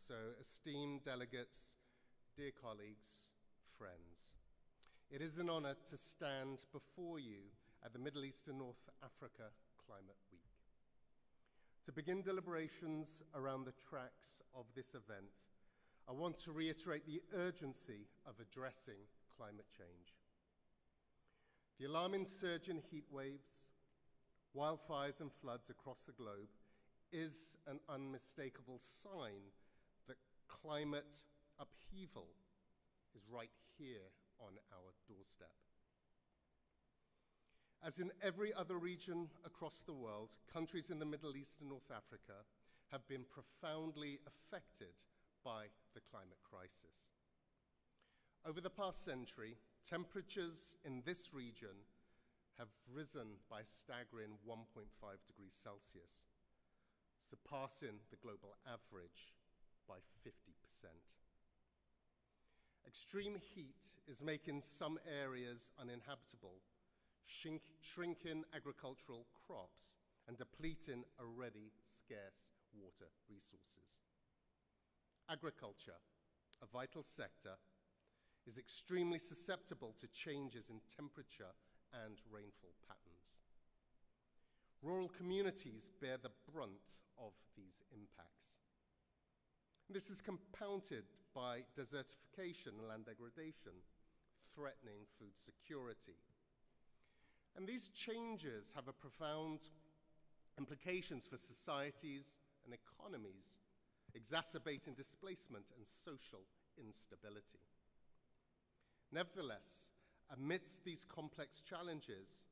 So esteemed delegates, dear colleagues, friends, it is an honor to stand before you at the Middle East and North Africa Climate Week. To begin deliberations around the tracks of this event, I want to reiterate the urgency of addressing climate change. The alarming surge in heat waves, wildfires and floods across the globe is an unmistakable sign that climate upheaval is right here on our doorstep. As in every other region across the world, countries in the Middle East and North Africa have been profoundly affected by the climate crisis. Over the past century, temperatures in this region have risen by a staggering 1.5 degrees Celsius, surpassing the global average by 50%. Extreme heat is making some areas uninhabitable, shrinking agricultural crops, and depleting already scarce water resources. Agriculture, a vital sector, is extremely susceptible to changes in temperature and rainfall patterns. Rural communities bear the brunt of these impacts. This is compounded by desertification and land degradation, threatening food security. And these changes have a profound implications for societies and economies, exacerbating displacement and social instability. Nevertheless, amidst these complex challenges,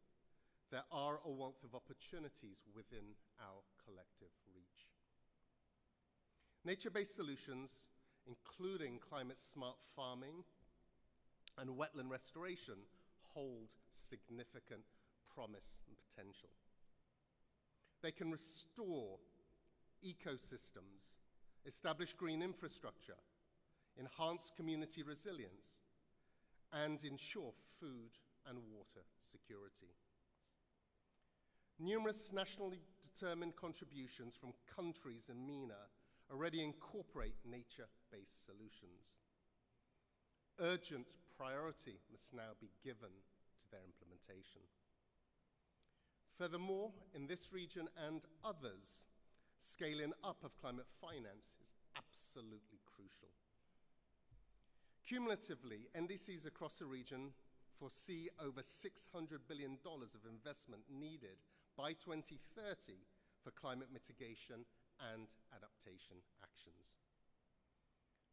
there are a wealth of opportunities within our collective reach. Nature-based solutions, including climate-smart farming and wetland restoration, hold significant promise and potential. They can restore ecosystems, establish green infrastructure, enhance community resilience, and ensure food and water security. Numerous nationally determined contributions from countries in MENA already incorporate nature-based solutions. Urgent priority must now be given to their implementation. Furthermore, in this region and others, scaling up of climate finance is absolutely crucial. Cumulatively, NDCs across the region foresee over $600 billion of investment needed by 2030 for climate mitigation and adaptation actions.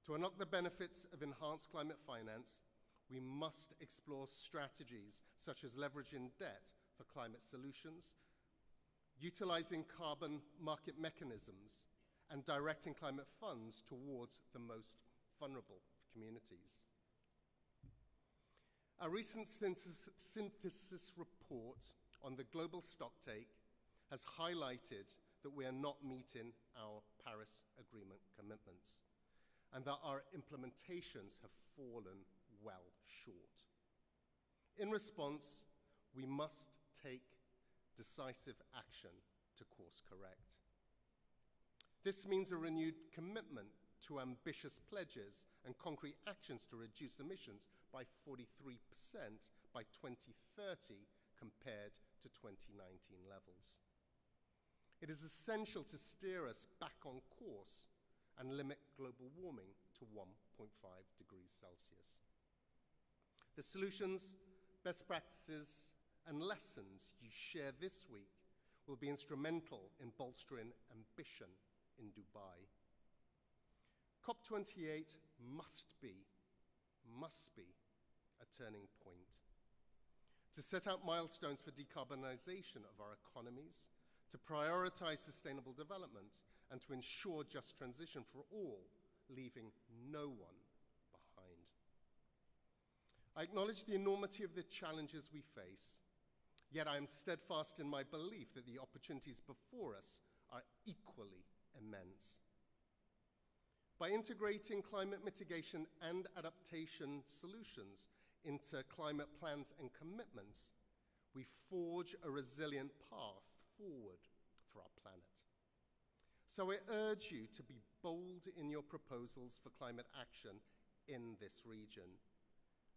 To unlock the benefits of enhanced climate finance, we must explore strategies such as leveraging debt for climate solutions, utilizing carbon market mechanisms, and directing climate funds towards the most vulnerable communities. Our recent synthesis report on the global stocktake has highlighted that we are not meeting our Paris Agreement commitments and that our implementations have fallen well short. In response, we must take decisive action to course correct. This means a renewed commitment to ambitious pledges and concrete actions to reduce emissions by 43% by 2030 compared to 2019 levels. It is essential to steer us back on course and limit global warming to 1.5 degrees Celsius. The solutions, best practices, and lessons you share this week will be instrumental in bolstering ambition in Dubai. COP28 must be a turning point to set out milestones for decarbonization of our economies, to prioritize sustainable development, and to ensure just transition for all, leaving no one behind. I acknowledge the enormity of the challenges we face, yet I am steadfast in my belief that the opportunities before us are equally immense. By integrating climate mitigation and adaptation solutions into climate plans and commitments, we forge a resilient path forward for our planet. So I urge you to be bold in your proposals for climate action in this region.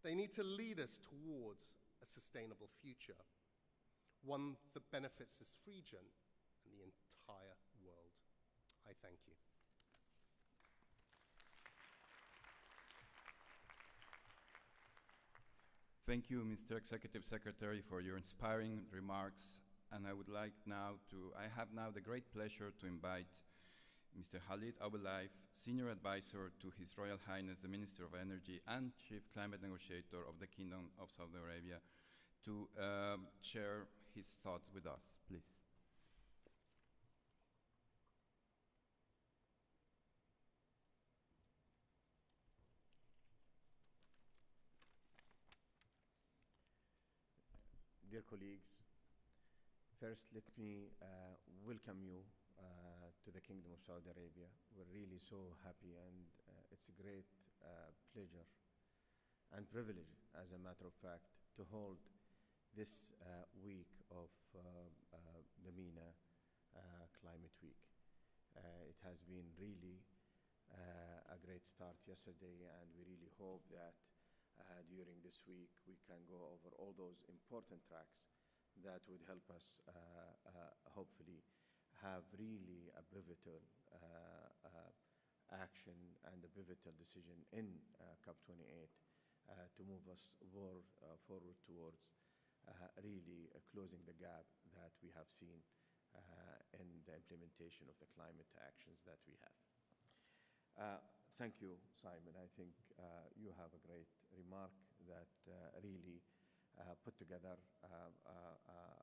They need to lead us towards a sustainable future, one that benefits this region and the entire world. I thank you. Thank you, Mr. Executive Secretary, for your inspiring remarks. And I have now the great pleasure to invite Mr. Khalid Aboulayf, Senior Advisor to His Royal Highness the Minister of Energy and Chief Climate Negotiator of the Kingdom of Saudi Arabia, to share his thoughts with us, please. Dear colleagues, first let me welcome you to the Kingdom of Saudi Arabia. We're really so happy, and it's a great pleasure and privilege, as a matter of fact, to hold this week of the MENA Climate Week. It has been really a great start yesterday, and we really hope that during this week we can go over all those important tracks that would help us hopefully have really a pivotal action and a pivotal decision in COP28 to move us forward towards really closing the gap that we have seen in the implementation of the climate actions that we have. Thank you, Simon. I think you have a great remark that really put together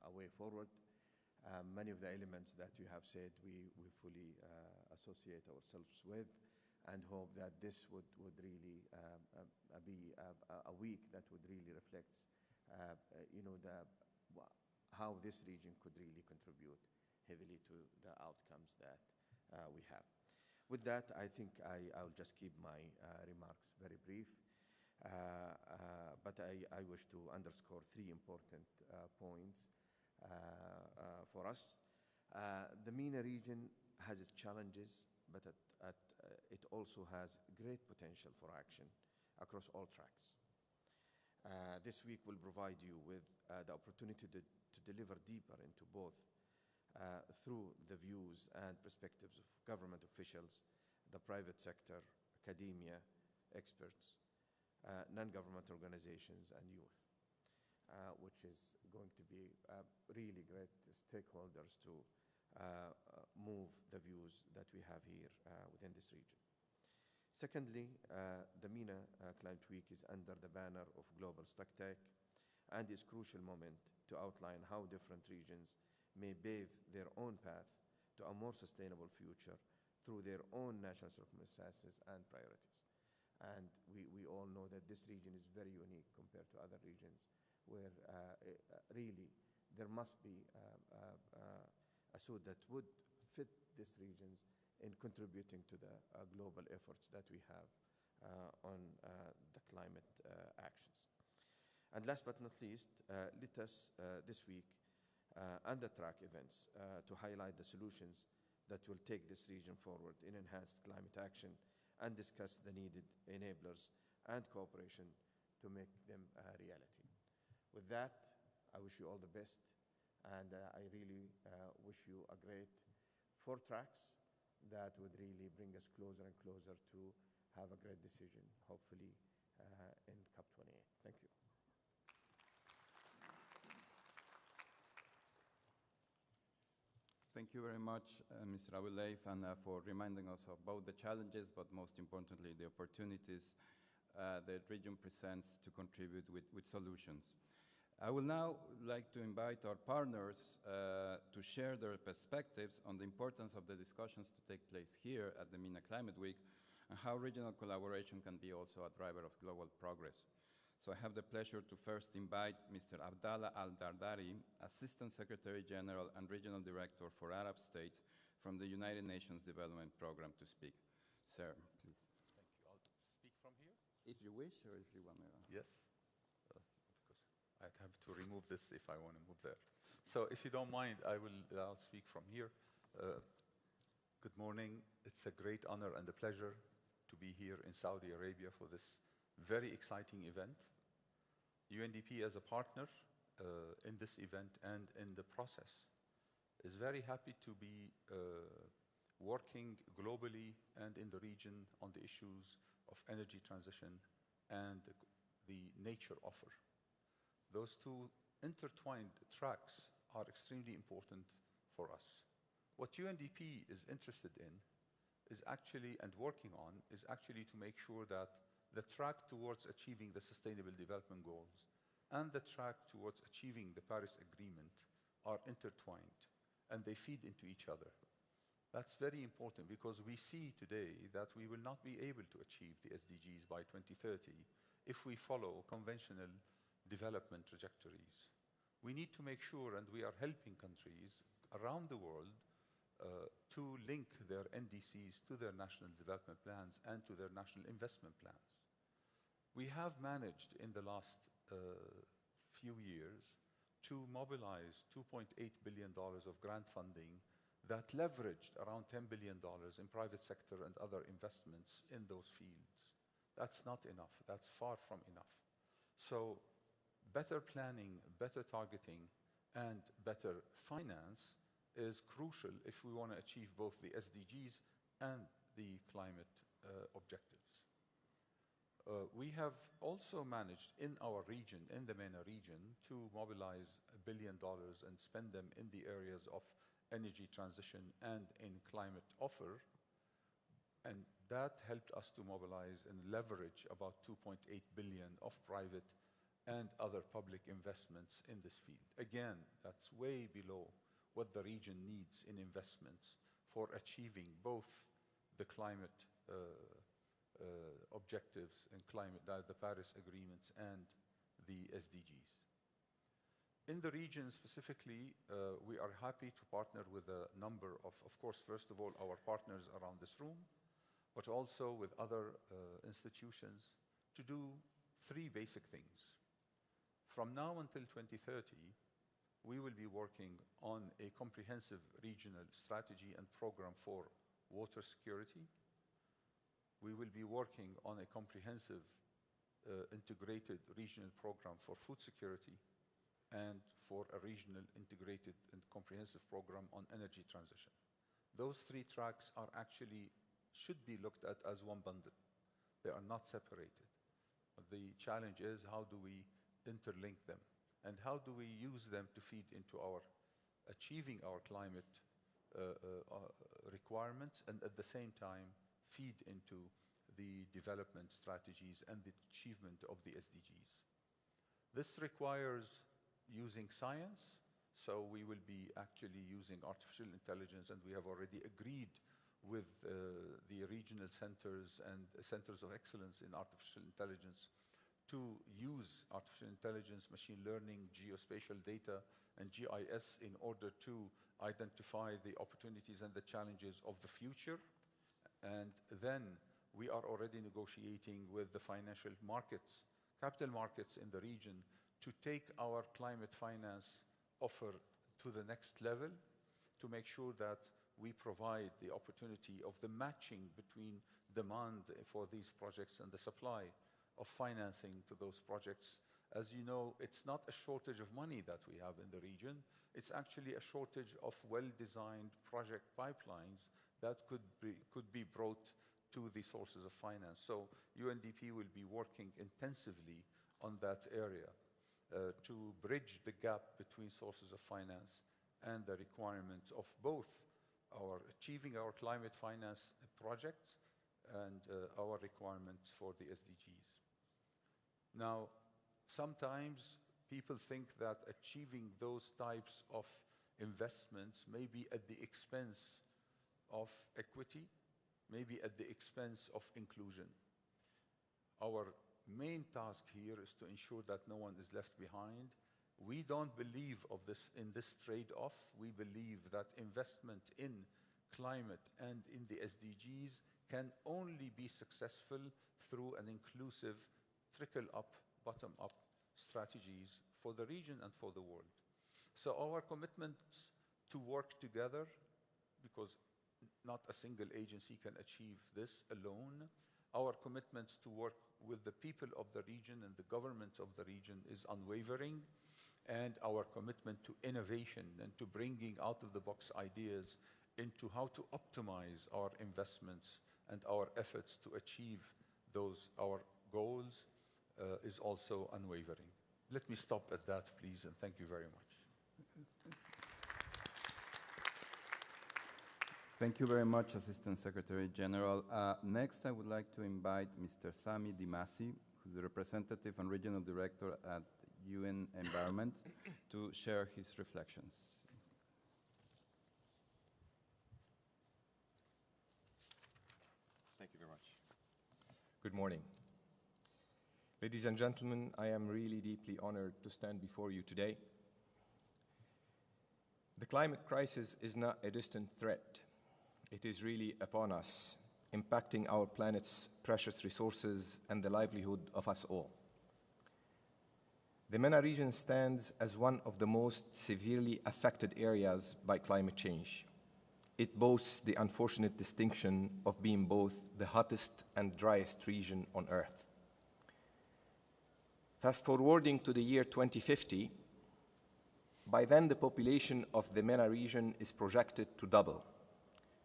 a way forward. Many of the elements that you have said we fully associate ourselves with, and hope that this would really be a week that would really reflect how this region could really contribute heavily to the outcomes that we have. With that, I think I'll just keep my remarks very brief, but I wish to underscore three important points for us. The MENA region has its challenges, but it also has great potential for action across all tracks. This week will provide you with the opportunity to deliver deeper into both through the views and perspectives of government officials, the private sector, academia, experts, non-government organizations, and youth, which is going to be really great stakeholders to move the views that we have here within this region. Secondly, the MENA Climate Week is under the banner of Global Stocktake, and is a crucial moment to outline how different regions may pave their own path to a more sustainable future through their own national circumstances and priorities. And we all know that this region is very unique compared to other regions, where really there must be a suit that would fit these regions in contributing to the global efforts that we have on the climate actions. And last but not least, let us this week and the track events to highlight the solutions that will take this region forward in enhanced climate action, and discuss the needed enablers and cooperation to make them a reality. With that, I wish you all the best, and I really wish you a great 4 tracks that would really bring us closer and closer to have a great decision, hopefully in COP28. Thank you. Thank you very much, Mr. Aboulayf, and for reminding us of both the challenges, but most importantly, the opportunities the region presents to contribute with solutions. I would now like to invite our partners to share their perspectives on the importance of the discussions to take place here at the MENA Climate Week, and how regional collaboration can be also a driver of global progress. So I have the pleasure to first invite Mr. Abdallah Al-Dardari, Assistant Secretary General and Regional Director for Arab States from the United Nations Development Program, to speak. Sir, please. Thank you. I'll speak from here? If you wish, or if you want to. Yes, because I'd have to remove this if I want to move there. So if you don't mind, I'll speak from here. Good morning. It's a great honor and a pleasure to be here in Saudi Arabia for this very exciting event. UNDP as a partner in this event and in the process is very happy to be working globally and in the region on the issues of energy transition and the nature offer. Those two intertwined tracks are extremely important for us. What UNDP is interested in is actually, and working on, is actually to make sure that the track towards achieving the Sustainable Development Goals and the track towards achieving the Paris Agreement are intertwined and they feed into each other. That's very important because we see today that we will not be able to achieve the SDGs by 2030 if we follow conventional development trajectories. We need to make sure, and we are helping countries around the world to link their NDCs to their national development plans and to their national investment plans. We have managed in the last few years to mobilize $2.8 billion of grant funding that leveraged around $10 billion in private sector and other investments in those fields. That's not enough. That's far from enough. So better planning, better targeting, and better finance is crucial if we want to achieve both the SDGs and the climate objectives. We have also managed in our region, in the MENA region, to mobilize $1 billion and spend them in the areas of energy transition and in climate offer. And that helped us to mobilize and leverage about $2.8 billion of private and other public investments in this field. Again, that's way below what the region needs in investments for achieving both the climate objectives and the Paris agreements and the SDGs. In the region specifically, we are happy to partner with a number of course, first of all, our partners around this room, but also with other institutions to do three basic things. From now until 2030, we will be working on a comprehensive regional strategy and program for water security. We will be working on a comprehensive integrated regional program for food security and for a regional integrated and comprehensive program on energy transition. Those three tracks are actually, should be looked at as one bundle. They are not separated. The challenge is how do we interlink them? And how do we use them to feed into our achieving our climate requirements and at the same time feed into the development strategies and the achievement of the SDGs. This requires using science, so we will be actually using artificial intelligence, and we have already agreed with the regional centers and centers of excellence in artificial intelligence to use artificial intelligence, machine learning, geospatial data, and GIS in order to identify the opportunities and the challenges of the future. And then we are already negotiating with the financial markets, capital markets in the region to take our climate finance offer to the next level to make sure that we provide the opportunity of the matching between demand for these projects and the supply of financing to those projects. As you know, it's not a shortage of money that we have in the region. It's actually a shortage of well-designed project pipelines that could be brought to the sources of finance. So UNDP will be working intensively on that area to bridge the gap between sources of finance and the requirements of both achieving our climate finance projects and our requirements for the SDGs. Now, sometimes people think that achieving those types of investments may be at the expense of equity, maybe at the expense of inclusion. Our main task here is to ensure that no one is left behind. We don't believe in this trade-off. We believe that investment in climate and in the SDGs can only be successful through an inclusive trickle-up, bottom-up strategies for the region and for the world. So our commitment to work together, because not a single agency can achieve this alone. Our commitments to work with the people of the region and the governments of the region is unwavering, and our commitment to innovation and to bringing out-of-the-box ideas into how to optimize our investments and our efforts to achieve our goals is also unwavering. Let me stop at that, please, and thank you very much. Thank you very much, Assistant Secretary General. Next, I would like to invite Mr. Sami Dimasi, who's the representative and regional director at UN Environment, to share his reflections. Thank you very much. Good morning. Ladies and gentlemen, I am really deeply honored to stand before you today. The climate crisis is not a distant threat. It is really upon us, impacting our planet's precious resources and the livelihood of us all. The MENA region stands as one of the most severely affected areas by climate change. It boasts the unfortunate distinction of being both the hottest and driest region on Earth. Fast forwarding to the year 2050, by then the population of the MENA region is projected to double,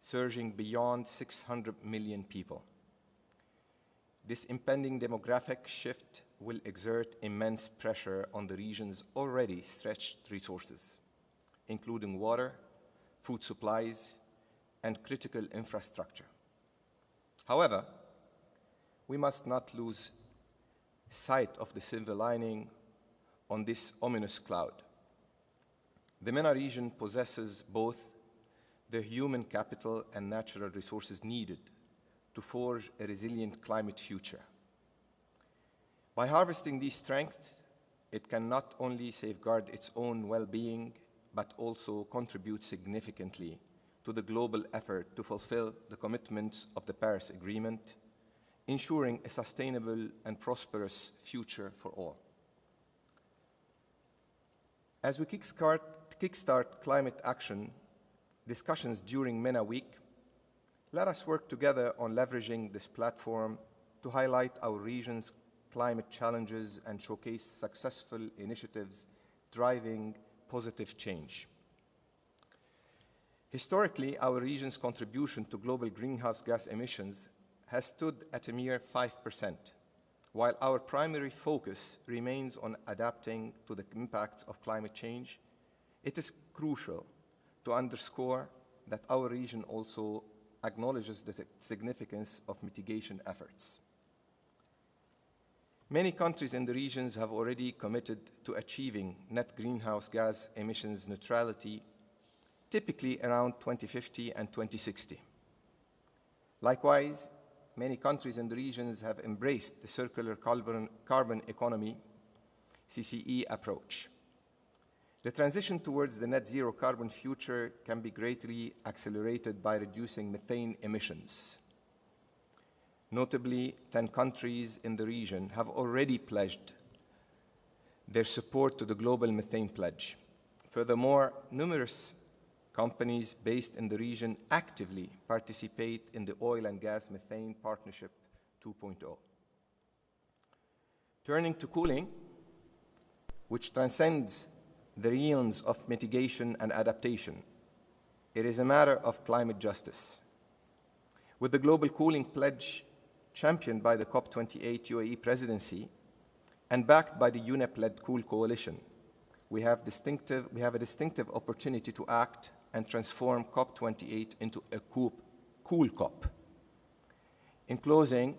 surging beyond 600 million people. This impending demographic shift will exert immense pressure on the region's already stretched resources, including water, food supplies, and critical infrastructure. However, we must not lose sight of the silver lining on this ominous cloud. The MENA region possesses both the human capital and natural resources needed to forge a resilient climate future. By harvesting these strengths, it can not only safeguard its own well-being, but also contribute significantly to the global effort to fulfill the commitments of the Paris Agreement, ensuring a sustainable and prosperous future for all. As we kickstart climate action discussions during MENA Week, let us work together on leveraging this platform to highlight our region's climate challenges and showcase successful initiatives driving positive change. Historically, our region's contribution to global greenhouse gas emissions has stood at a mere 5%, while our primary focus remains on adapting to the impacts of climate change. It is crucial to underscore that our region also acknowledges the significance of mitigation efforts. Many countries in the regions have already committed to achieving net greenhouse gas emissions neutrality, typically around 2050 and 2060. Likewise, many countries in the regions have embraced the circular carbon economy, CCE approach. The transition towards the net zero carbon future can be greatly accelerated by reducing methane emissions. Notably, 10 countries in the region have already pledged their support to the global methane pledge. Furthermore, numerous companies based in the region actively participate in the Oil and Gas Methane Partnership 2.0. Turning to cooling, which transcends the realms of mitigation and adaptation, it is a matter of climate justice. With the global cooling pledge championed by the COP28 UAE presidency and backed by the UNEP-led Cool Coalition, we have a distinctive opportunity to act and transform COP28 into a cool COP. In closing,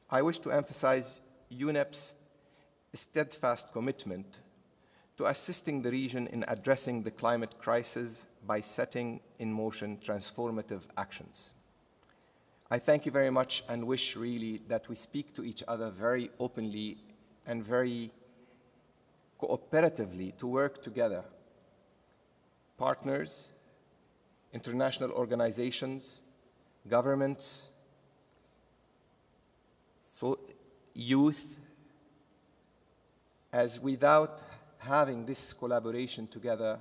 I wish to emphasize UNEP's steadfast commitment to assisting the region in addressing the climate crisis by setting in motion transformative actions. I thank you very much and wish really that we speak to each other very openly and very cooperatively to work together. Partners, international organizations, governments, youth, as without having this collaboration together,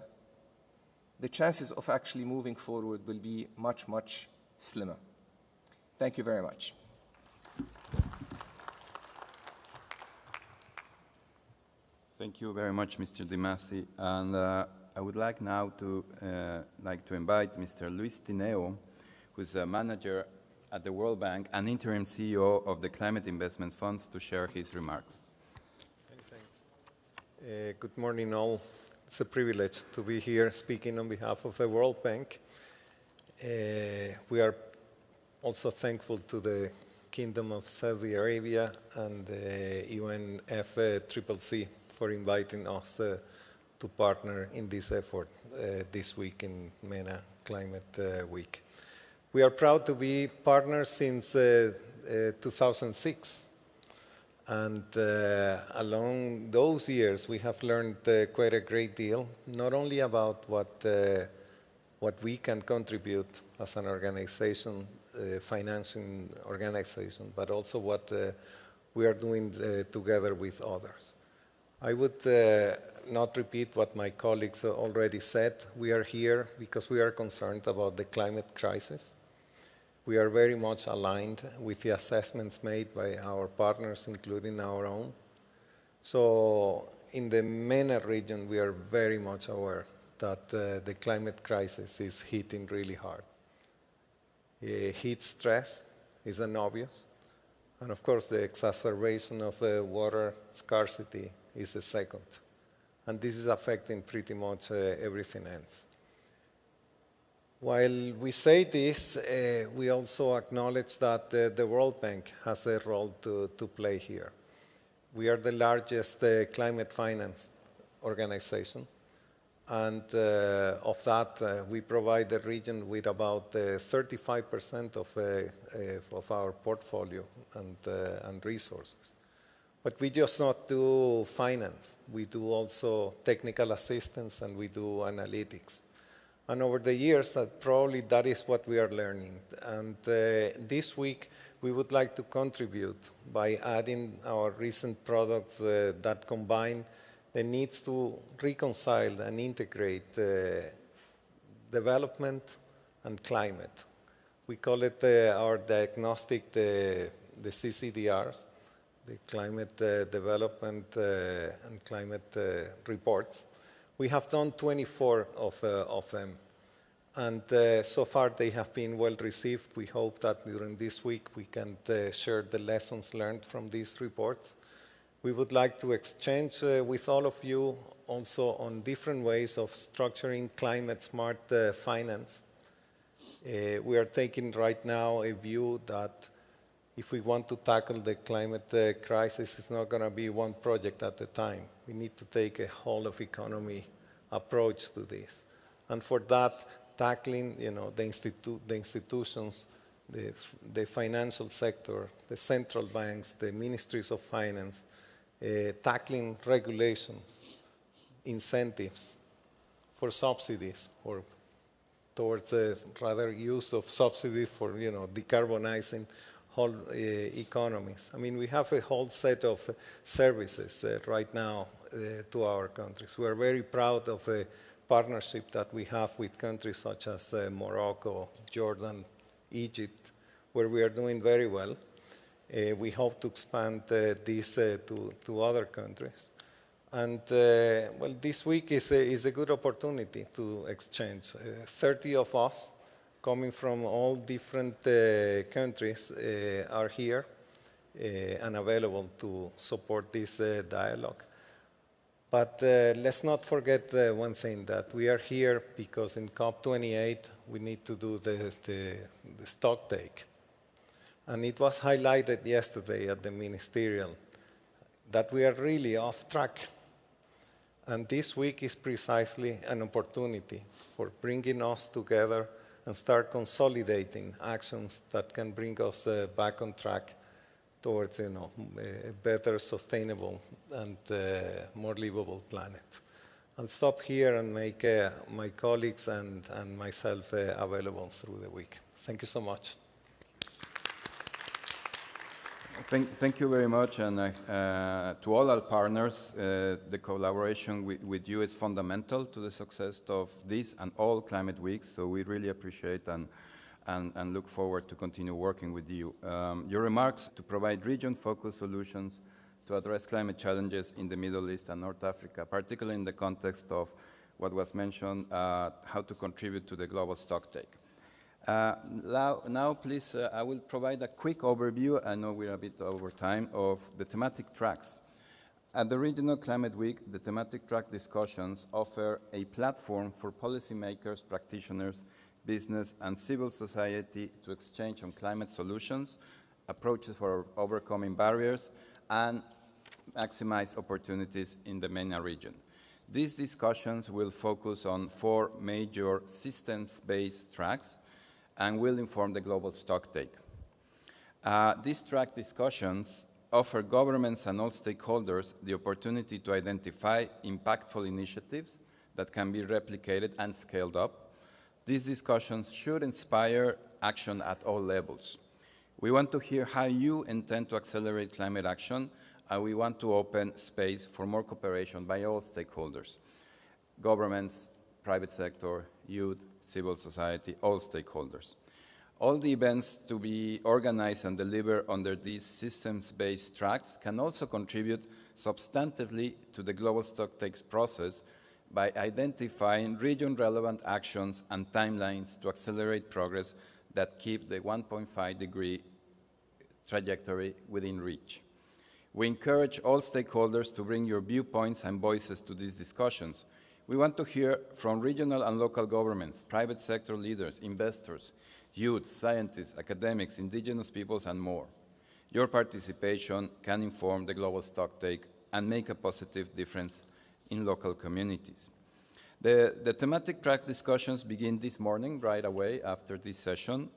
the chances of actually moving forward will be much, much slimmer. Thank you very much. Thank you very much, Mr. Dimasi. And I would like now to invite Mr. Luis Tineo, who's a manager at the World Bank and interim CEO of the Climate Investment Funds, to share his remarks. Many thanks. Good morning, all. It's a privilege to be here speaking on behalf of the World Bank. We are also thankful to the Kingdom of Saudi Arabia and the UNFCCC for inviting us to partner in this effort this week in MENA Climate Week. We are proud to be partners since 2006. And along those years, we have learned quite a great deal, not only about what we can contribute as an organization, financing organization, but also what we are doing together with others. I would not repeat what my colleagues already said. We are here because we are concerned about the climate crisis. We are very much aligned with the assessments made by our partners, including our own. So in the MENA region, we are very much aware that the climate crisis is hitting really hard. Heat stress is an obvious. And of course, the exacerbation of water scarcity is the second. And this is affecting pretty much everything else. While we say this, we also acknowledge that the World Bank has a role to play here. We are the largest climate finance organization. And of that, we provide the region with about 35% of our portfolio and resources. But we just not do finance. We do also technical assistance, and we do analytics. And over the years, probably that is what we are learning. And this week, we would like to contribute by adding our recent products that combine the needs to reconcile and integrate development and climate. We call it our diagnostic, the CCDRs, the Climate Development and Climate Reports. We have done 24 of them, and so far they have been well received. We hope that during this week we can share the lessons learned from these reports. We would like to exchange with all of you also on different ways of structuring climate-smart finance. We are taking right now a view that if we want to tackle the climate crisis, it's not going to be one project at a time. We need to take a whole-of-economy approach to this. And for that, tackling the institutions, the financial sector, the central banks, the ministries of finance, tackling regulations, incentives for subsidies, or towards rather use of subsidies for decarbonizing whole economies. I mean, we have a whole set of services right now to our countries. We are very proud of the partnership that we have with countries such as Morocco, Jordan, Egypt, where we are doing very well. We hope to expand this to other countries. And well, this week is a good opportunity to exchange. 30 of us coming from all different countries are here and available to support this dialogue. But let's not forget one thing, that we are here because in COP28 we need to do the stock take. And it was highlighted yesterday at the ministerial that we are really off track. And this week is precisely an opportunity for bringing us together and start consolidating actions that can bring us back on track towards a better, sustainable, and more livable planet. I'll stop here and make my colleagues and myself available through the week. Thank you so much. Thank you very much, and to all our partners, the collaboration with you is fundamental to the success of this and all climate weeks, so we really appreciate and look forward to continue working with you. Your remarks to provide region-focused solutions to address climate challenges in the Middle East and North Africa, particularly in the context of what was mentioned, how to contribute to the global stocktake. Now, please, I will provide a quick overview, I know we're a bit over time, of the thematic tracks. At the Regional Climate Week, the thematic track discussions offer a platform for policymakers, practitioners, business, and civil society to exchange on climate solutions, approaches for overcoming barriers, and maximize opportunities in the MENA region. These discussions will focus on 4 major systems-based tracks and will inform the global stocktake. These track discussions offer governments and all stakeholders the opportunity to identify impactful initiatives that can be replicated and scaled up. These discussions should inspire action at all levels. We want to hear how you intend to accelerate climate action, and we want to open space for more cooperation by all stakeholders, governments, private sector, youth, civil society, all stakeholders. All the events to be organized and delivered under these systems-based tracks can also contribute substantively to the global stocktakes process by identifying region-relevant actions and timelines to accelerate progress that keep the 1.5-degree trajectory within reach. We encourage all stakeholders to bring your viewpoints and voices to these discussions. We want to hear from regional and local governments, private sector leaders, investors, youth, scientists, academics, indigenous peoples, and more. Your participation can inform the global stocktake and make a positive difference in local communities. The thematic track discussions begin this morning, right away after this session,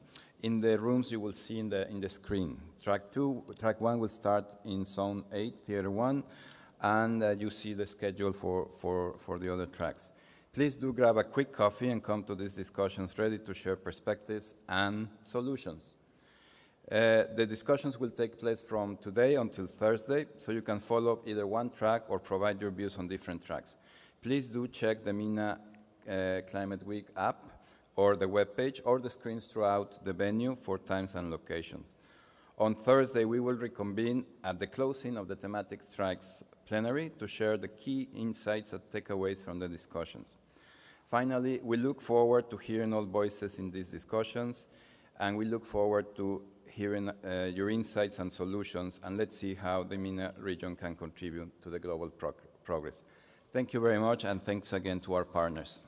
in the rooms you will see in the screen. Track 1 will start in Zone 8, Theater 1, and you see the schedule for the other tracks. Please do grab a quick coffee and come to these discussions ready to share perspectives and solutions. The discussions will take place from today until Thursday, so you can follow either one track or provide your views on different tracks. Please do check the MENA Climate Week app or the webpage or the screens throughout the venue for times and locations. On Thursday, we will reconvene at the closing of the thematic tracks plenary to share the key insights and takeaways from the discussions. Finally, we look forward to hearing all voices in these discussions, and we look forward to hearing your insights and solutions, and let's see how the MENA region can contribute to the global progress. Thank you very much, and thanks again to our partners.